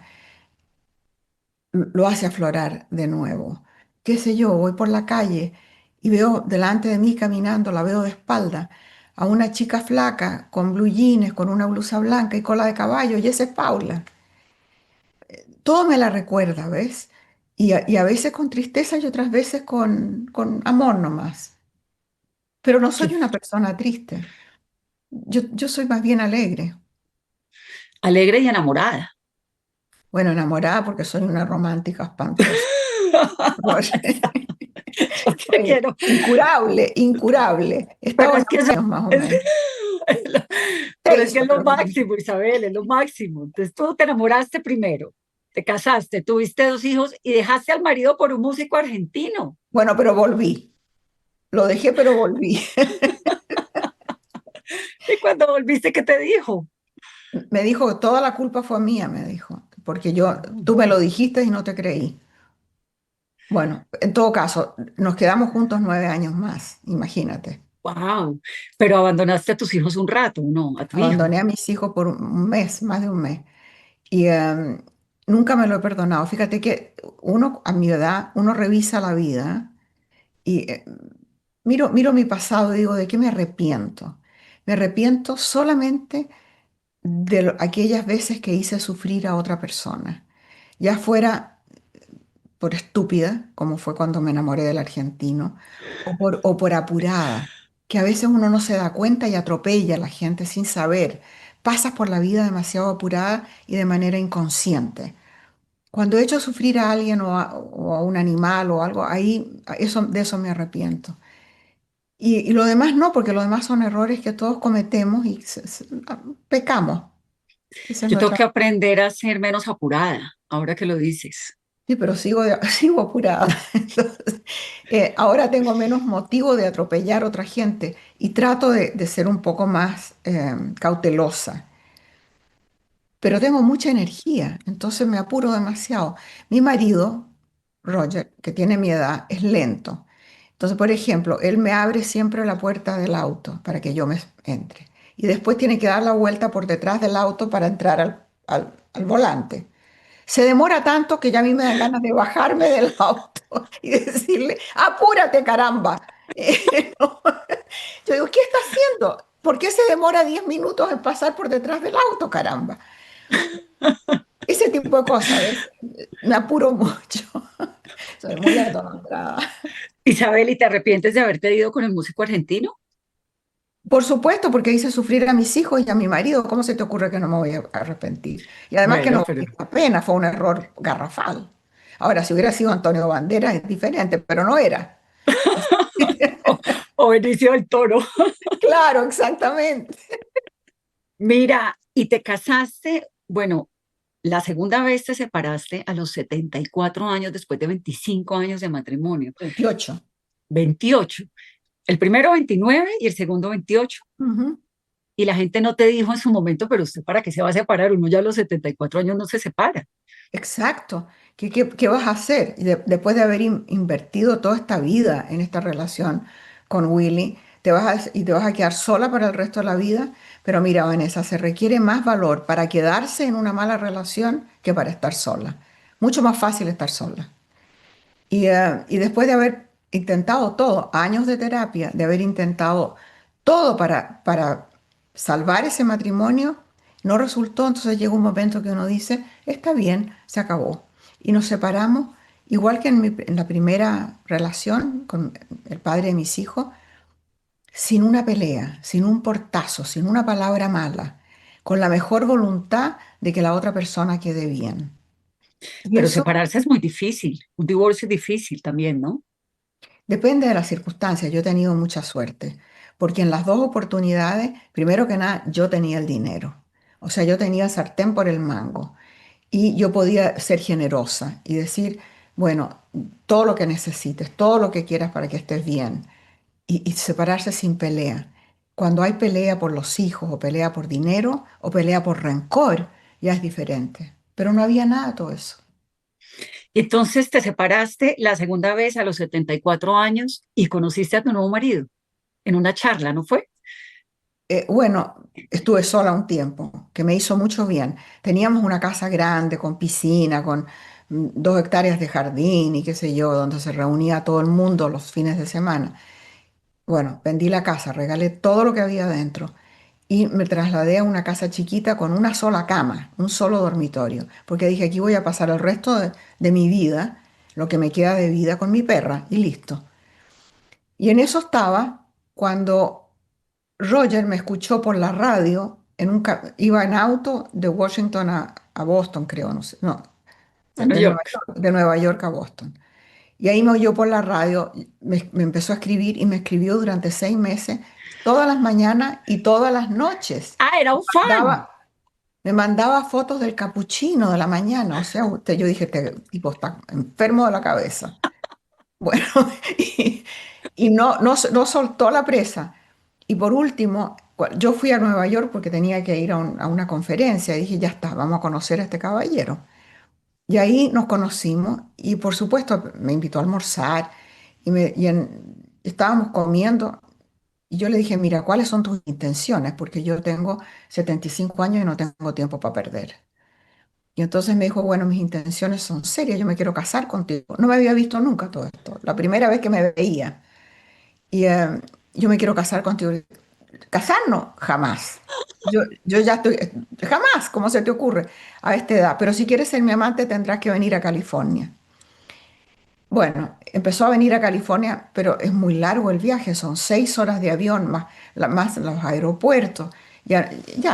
lo hace aflorar de nuevo. Qué sé yo, voy por la calle y veo delante de mí caminando, la veo de espalda, a una chica flaca con blue jeans, con una blusa blanca y cola de caballo, y esa es Paula. Todo me la recuerda, ¿ves? Y a veces con tristeza y otras veces con amor nomás. Pero no Qué soy una persona triste. Yo soy más bien alegre. alegre y enamorada. Bueno, enamorada porque soy una romántica espantosa. Yo te Soy quiero, incurable, incurable. He pero estado en es que eso años más o es, menos. pero es que 6 es lo otros más. máximo, Isabel, es lo máximo. Entonces tú te enamoraste primero, te casaste, tuviste 2 hijos y dejaste al marido por un músico argentino. Bueno, pero volví. Lo dejé, pero volví. Y cuando volviste, ¿qué te dijo? Me dijo que toda la culpa fue mía, me dijo, porque tú me lo dijiste y no te creí. Bueno, en todo caso, nos quedamos juntos 9 años más, imagínate. Wow, pero abandonaste a tus hijos un rato, ¿no? A tu hijo. Abandoné a mis hijos por un mes, más de un mes. Y nunca me lo he perdonado. Fíjate que uno, a mi edad, uno revisa la vida y miro mi pasado y digo, ¿de qué me arrepiento? Me arrepiento solamente de aquellas veces que hice sufrir a otra persona, ya fuera por estúpida, como fue cuando me enamoré del argentino, o por apurada, que a veces uno no se da cuenta y atropella a la gente sin saber. Pasas por la vida demasiado apurada y de manera inconsciente. Cuando he hecho sufrir a alguien o a un animal o algo, ahí de eso me arrepiento. Y lo demás no, porque lo demás son errores que todos cometemos y pecamos. Esa es Yo tengo nuestra. que aprender a ser menos apurada, ahora que lo dices. Sí, pero sigo apurada. Entonces, ahora tengo menos motivo de atropellar a otra gente y trato de ser un poco más cautelosa. Pero tengo mucha energía, entonces me apuro demasiado. Mi marido, Roger, que tiene mi edad, es lento. Entonces, por ejemplo, él me abre siempre la puerta del auto para que yo me entre. Y después tiene que dar la vuelta por detrás del auto para entrar al volante. Se demora tanto que ya a mí me dan ganas de bajarme del auto y decirle, apúrate, caramba. No. Yo digo, ¿qué está haciendo? ¿Por qué se demora 10 minutos en pasar por detrás del auto, caramba? Ese tipo de cosas, ¿ves? Me apuro mucho. Soy muy atolondrada. Isabel, ¿y te arrepientes de haberte ido con el músico argentino? Por supuesto, porque hice sufrir a mis hijos y a mi marido. ¿Cómo se te ocurre que no me voy a arrepentir? Y además que Bueno, no pero valió la pena, fue un error garrafal. Ahora, si hubiera sido Antonio Banderas es diferente, pero no era. Así- o, o Benicio del Toro. Claro, exactamente. Mira, y te casaste, bueno, la segunda vez te separaste a los 74 años después de 25 años de matrimonio. 28. 28. El primero 29 y el segundo 28. Ujú. Y la gente no te dijo en su momento, pero usted para qué se va a separar, uno ya a los 74 años no se separa. Exacto. ¿Qué vas a hacer? Y después de haber invertido toda esta vida en esta relación con Willy, y te vas a quedar sola para el resto de la vida. Pero mira, Vanessa, se requiere más valor para quedarse en una mala relación que para estar sola. Mucho más fácil estar sola. Y después de haber intentado todo, años de terapia, de haber intentado todo para salvar ese matrimonio, no resultó. Entonces llega un momento que uno dice, está bien, se acabó. Y nos separamos, igual que en la primera relación con el padre de mis hijos, sin una pelea, sin un portazo, sin una palabra mala, con la mejor voluntad de que la otra persona quede bien. Y Pero eso separarse es muy difícil, un divorcio es difícil también, ¿no? depende de las circunstancias. Yo he tenido mucha suerte, porque en las dos oportunidades, primero que nada, yo tenía el dinero. O sea, yo tenía sartén por el mango y yo podía ser generosa y decir, bueno, todo lo que necesites, todo lo que quieras para que estés bien y separarse sin pelea. Cuando hay pelea por los hijos o pelea por dinero o pelea por rencor, ya es diferente. Pero no había nada de todo eso. Entonces te separaste la segunda vez a los 74 años y conociste a tu nuevo marido en una charla, ¿no fue? Bueno, estuve sola un tiempo, que me hizo mucho bien. Teníamos una casa grande, con piscina, con 2 hectáreas de jardín y qué sé yo, donde se reunía todo el mundo los fines de semana. Bueno, vendí la casa, regalé todo lo que había dentro y me trasladé a una casa chiquita con una sola cama, un solo dormitorio, porque dije, aquí voy a pasar el resto de mi vida, lo que me queda de vida con mi perra y listo. Y en eso estaba cuando Roger me escuchó por la radio, iba en auto de Washington a Boston, creo, no sé, no, A New York. De Nueva York a Boston. Y ahí me oyó por la radio, me empezó a escribir y me escribió durante 6 meses, todas las mañanas y todas las noches. Ah, era un fan. Mandaba, me mandaba fotos del capuchino de la mañana, o sea, yo dije, este tipo está enfermo de la cabeza. Bueno, y, y no soltó la presa. Y por último, yo fui a Nueva York porque tenía que ir a una conferencia y dije, ya está, vamos a conocer a este caballero. Y ahí nos conocimos y por supuesto me invitó a almorzar estábamos comiendo y yo le dije, mira, ¿cuáles son tus intenciones? Porque yo tengo 75 años y no tengo tiempo para perder. Y entonces me dijo, bueno, mis intenciones son serias, yo me quiero casar contigo. No me había visto nunca todo esto, la primera vez que me veía. Y yo me quiero casar contigo. Casarnos, jamás. Yo ya estoy, jamás, ¿cómo se te ocurre a esta edad? Pero si quieres ser mi amante tendrás que venir a California. Bueno, empezó a venir a California, pero es muy largo el viaje, son 6 horas de avión más los aeropuertos. Ya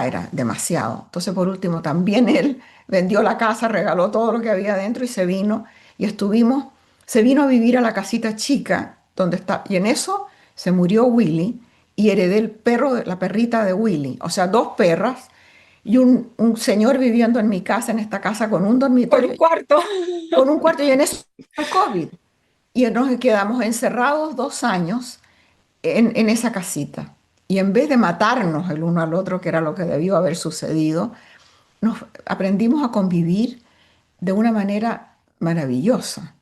era demasiado. Entonces, por último, también él vendió la casa, regaló todo lo que había dentro y se vino. Y se vino a vivir a la casita chica donde está. Y en eso se murió Willy y heredé el perro, la perrita de Willy. O sea, 2 perras y un señor viviendo en mi casa, en esta casa, con un Por dormitorio, un cuarto. con un cuarto y en eso el COVID. Y nos quedamos encerrados 2 años en esa casita. Y en vez de matarnos el uno al otro, que era lo que debió haber sucedido, nos aprendimos a convivir de una manera maravillosa.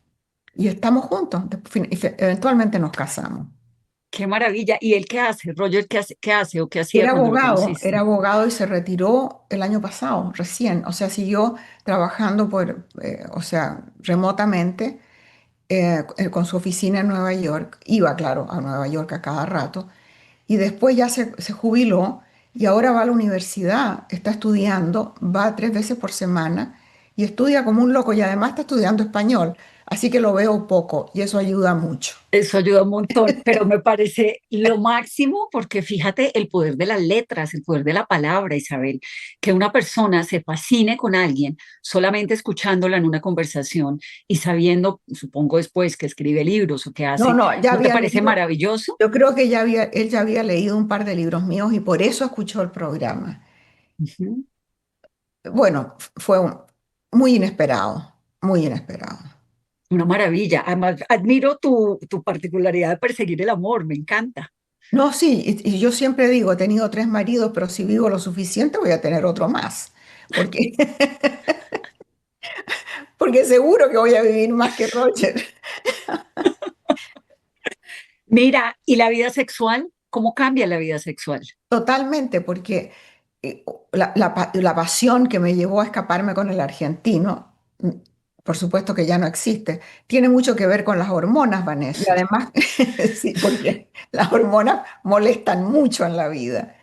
Y estamos juntos. Eventualmente nos casamos. Qué maravilla. ¿Y él qué hace? Roger, qué hace o qué hacía cuando lo Era conociste? abogado y se retiró el año pasado, recién. O sea, siguió trabajando o sea, remotamente con su oficina en Nueva York. Iba, claro, a Nueva York a cada rato. Y después ya se jubiló y ahora va a la universidad, está estudiando, va 3 veces por semana y estudia como un loco y además está estudiando español. Así que lo veo poco y eso ayuda mucho. Eso ayuda un montón, pero me parece lo máximo porque fíjate el poder de las letras, el poder de la palabra, Isabel, que una persona se fascine con alguien solamente escuchándola en una conversación y sabiendo, supongo después que escribe libros o que No, hace, no, ya ¿no te había parece leído, maravilloso? yo creo que él ya había leído un par de libros míos y por eso escuchó el programa. Ujú. Bueno, muy inesperado, muy inesperado. Una maravilla. Además, admiro tu particularidad de perseguir el amor, me encanta. No, sí, y yo siempre digo, he tenido 3 maridos, pero si vivo lo suficiente voy a tener otro más, porque, porque seguro que voy a vivir más que Roger. Mira, ¿y la vida sexual? cómo cambia la vida sexual. Totalmente, porque la pasión que me llevó a escaparme con el argentino, por supuesto que ya no existe, tiene mucho que ver con las hormonas, Vanessa. Y además, sí, porque las hormonas molestan mucho en la vida.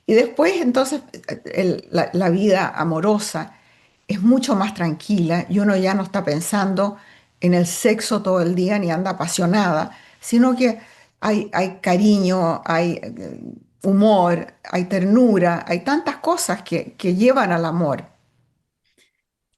Y después, entonces, la vida amorosa es mucho más tranquila y uno ya no está pensando en el sexo todo el día ni anda apasionada, sino que hay cariño, hay humor, hay ternura, hay tantas cosas que llevan al amor.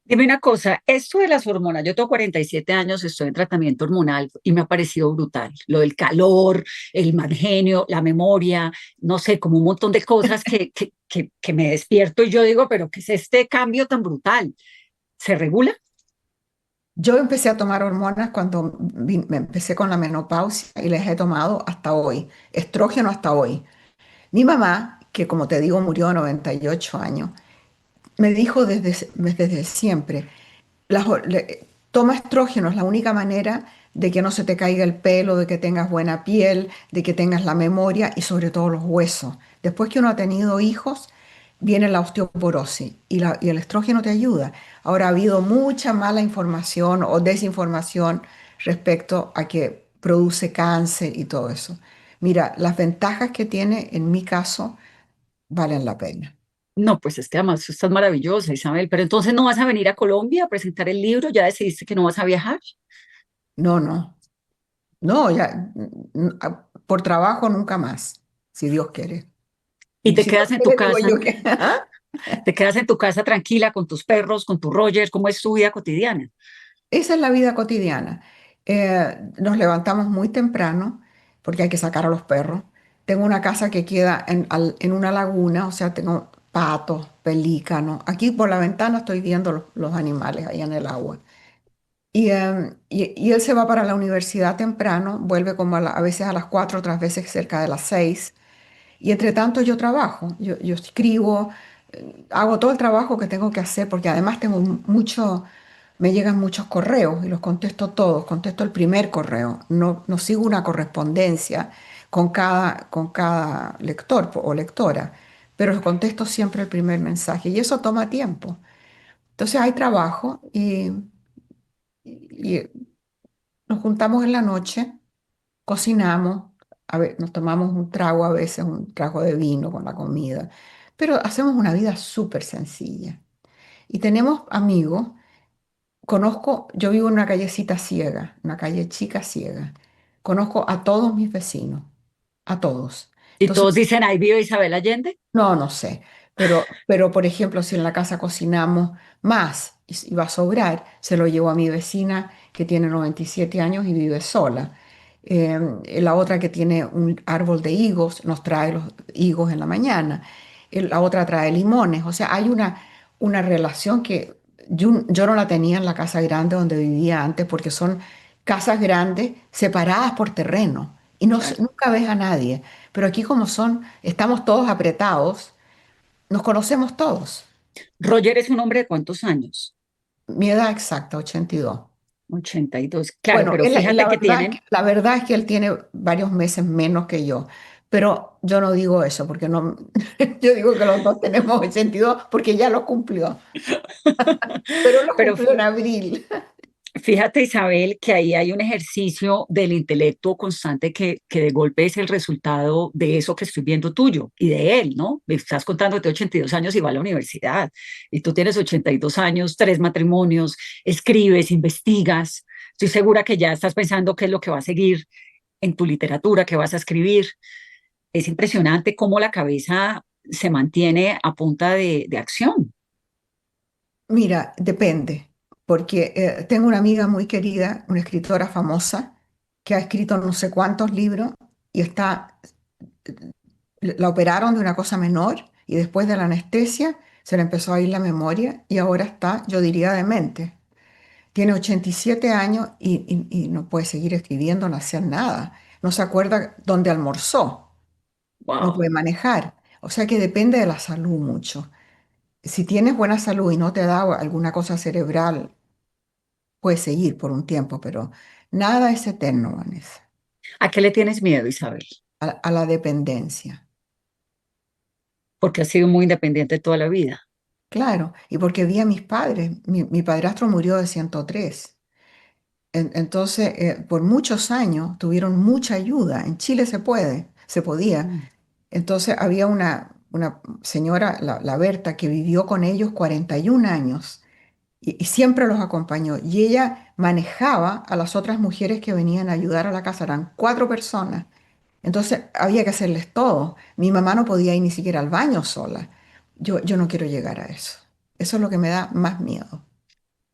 Dime una cosa, esto de las hormonas, yo tengo 47 años, estoy en tratamiento hormonal y me ha parecido brutal. Lo del calor, el mal genio, la memoria, no sé, como un montón de cosas que me despierto y yo digo, pero ¿qué es este cambio tan brutal? ¿Se regula? Yo empecé a tomar hormonas cuando me empecé con la menopausia y les he tomado hasta hoy, estrógeno hasta hoy. Mi mamá, que como te digo murió a 98 años, me dijo desde siempre, toma estrógeno, es la única manera de que no se te caiga el pelo, de que tengas buena piel, de que tengas la memoria y sobre todo los huesos. Después que uno ha tenido hijos, viene la osteoporosis y el estrógeno te ayuda. Ahora ha habido mucha mala información o desinformación respecto a que produce cáncer y todo eso. Mira, las ventajas que tiene en mi caso valen la pena. No, pues es que además tú estás maravillosa, Isabel, pero entonces no vas a venir a Colombia a presentar el libro, ya decidiste que no vas a viajar No, no, no, ya, por trabajo nunca más, si Dios quiere. y Y te si Dios quedas en tu quiere, digo casa, yo que... ¿Ah? te quedas en tu casa tranquila con tus perros, con tu Roger, ¿cómo es tu vida cotidiana? Esa es la vida cotidiana. Nos levantamos muy temprano porque hay que sacar a los perros. Tengo una casa que queda en una laguna, o sea, tengo patos, pelícanos. Aquí por la ventana estoy viendo los animales ahí en el agua. Y él se va para la universidad temprano, vuelve como a veces a las 4, otras veces cerca de las 6. Y entre tanto yo trabajo, yo escribo, hago todo el trabajo que tengo que hacer porque además tengo mucho, me llegan muchos correos y los contesto todos, contesto el primer correo, no sigo una correspondencia con cada lector o lectora, pero contesto siempre el primer mensaje y eso toma tiempo. Entonces hay trabajo y nos juntamos en la noche, cocinamos, nos tomamos un trago a veces, un trago de vino con la comida, pero hacemos una vida súper sencilla. Y tenemos amigos, yo vivo en una callecita ciega, una calle chica ciega. Conozco a todos mis vecinos, a todos. Y Entonces, todos dicen, ahí vive Isabel Allende. no sé, pero por ejemplo, si en la casa cocinamos más y va a sobrar, se lo llevo a mi vecina que tiene 97 años y vive sola. La otra que tiene un árbol de higos nos trae los higos en la mañana. La otra trae limones. O sea, hay una relación que yo no la tenía en la casa grande donde vivía antes porque son casas grandes separadas por terreno y Claro. nunca ves a nadie. Pero aquí como estamos todos apretados, nos conocemos todos. Roger es un hombre de ¿cuántos años? Mi edad exacta, 82. 82. Claro, Bueno, pero fíjate que tienen, la verdad es que él tiene varios meses menos que yo, pero yo no digo eso porque no, yo digo que los dos tenemos 82 porque ya lo cumplió, pero lo pero cumplió en abril. fíjate, Isabel, que ahí hay un ejercicio del intelecto constante que de golpe es el resultado de eso que estoy viendo tuyo y de él, ¿no? Me estás contando que tiene 82 años y va a la universidad y tú tienes 82 años, tres matrimonios, escribes, investigas. Estoy segura que ya estás pensando qué es lo que va a seguir en tu literatura, qué vas a escribir. Es impresionante cómo la cabeza se mantiene a punta de acción. Mira, depende, porque tengo una amiga muy querida, una escritora famosa, que ha escrito no sé cuántos libros y la operaron de una cosa menor y después de la anestesia se le empezó a ir la memoria y ahora está, yo diría, demente. Tiene 87 años y no puede seguir escribiendo, no hacer nada. No se acuerda dónde almorzó, no Wow. puede manejar. O sea que depende de la salud mucho. Si tienes buena salud y no te da alguna cosa cerebral, puedes seguir por un tiempo, pero nada es eterno, Vanessa. ¿A qué le tienes miedo, Isabel? a la dependencia. Porque has sido muy independiente toda la vida. Claro, y porque vi a mis padres. Mi padrastro murió de 103. Entonces, por muchos años tuvieron mucha ayuda. En Chile se podía. Mm. Entonces, había una señora, la Berta, que vivió con ellos 41 años y siempre los acompañó. Y ella manejaba a las otras mujeres que venían a ayudar a la casa. Eran 4 personas. Entonces, había que hacerles todo. Mi mamá no podía ir ni siquiera al baño sola. Yo no quiero llegar a eso. Eso es lo que me da más miedo.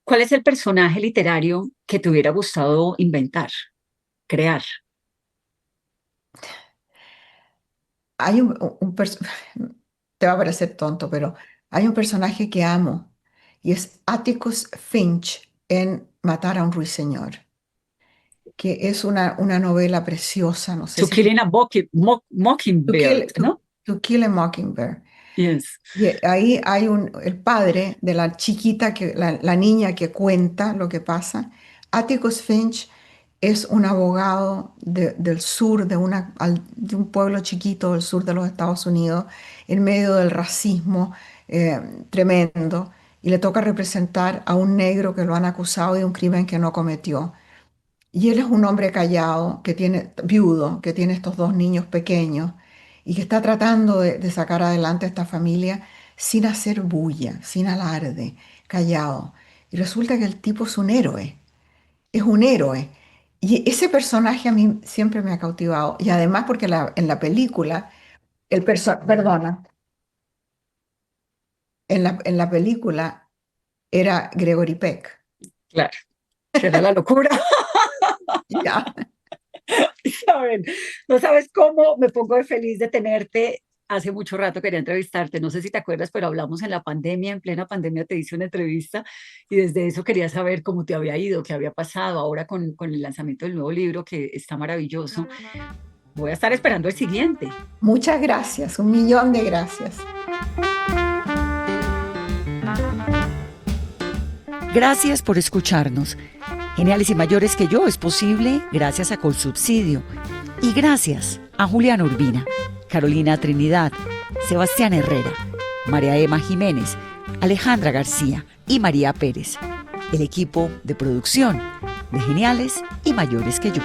¿Cuál es el personaje literario que te hubiera gustado inventar, crear? Hay te va a parecer tonto, pero hay un personaje que amo y es Atticus Finch en Matar a un ruiseñor, que es una novela preciosa, no sé To si Kill tú... in a To Kill, Mockingbird, to, ¿no? To Kill a Mockingbird. Yes. Y ahí hay el padre de la chiquita, la niña que cuenta lo que pasa. Atticus Finch es un abogado del sur, de un pueblo chiquito del sur de los Estados Unidos, en medio del racismo tremendo, y le toca representar a un negro que lo han acusado de un crimen que no cometió. Y él es un hombre callado, viudo, que tiene estos 2 niños pequeños y que está tratando de sacar adelante a esta familia sin hacer bulla, sin alarde, callado. Y resulta que el tipo es un héroe, es un héroe. Y ese personaje a mí siempre me ha cautivado. Y además porque en la película, perdona, en la película era Gregory Peck. Claro, que era la locura. Ya. Isabel, no sabes cómo me pongo de feliz de tenerte. Hace mucho rato quería entrevistarte, no sé si te acuerdas, pero hablamos en la pandemia, en plena pandemia te hice una entrevista y desde eso quería saber cómo te había ido, qué había pasado ahora con el lanzamiento del nuevo libro que está maravilloso. Voy a estar esperando el siguiente. Muchas gracias, 1.000.000 de gracias. Gracias por escucharnos. Geniales y Mayores que Yo es posible gracias a Colsubsidio. Y gracias a Julián Urbina, Carolina Trinidad, Sebastián Herrera, María Emma Jiménez, Alejandra García y María Pérez. El equipo de producción de Geniales y Mayores que Yo.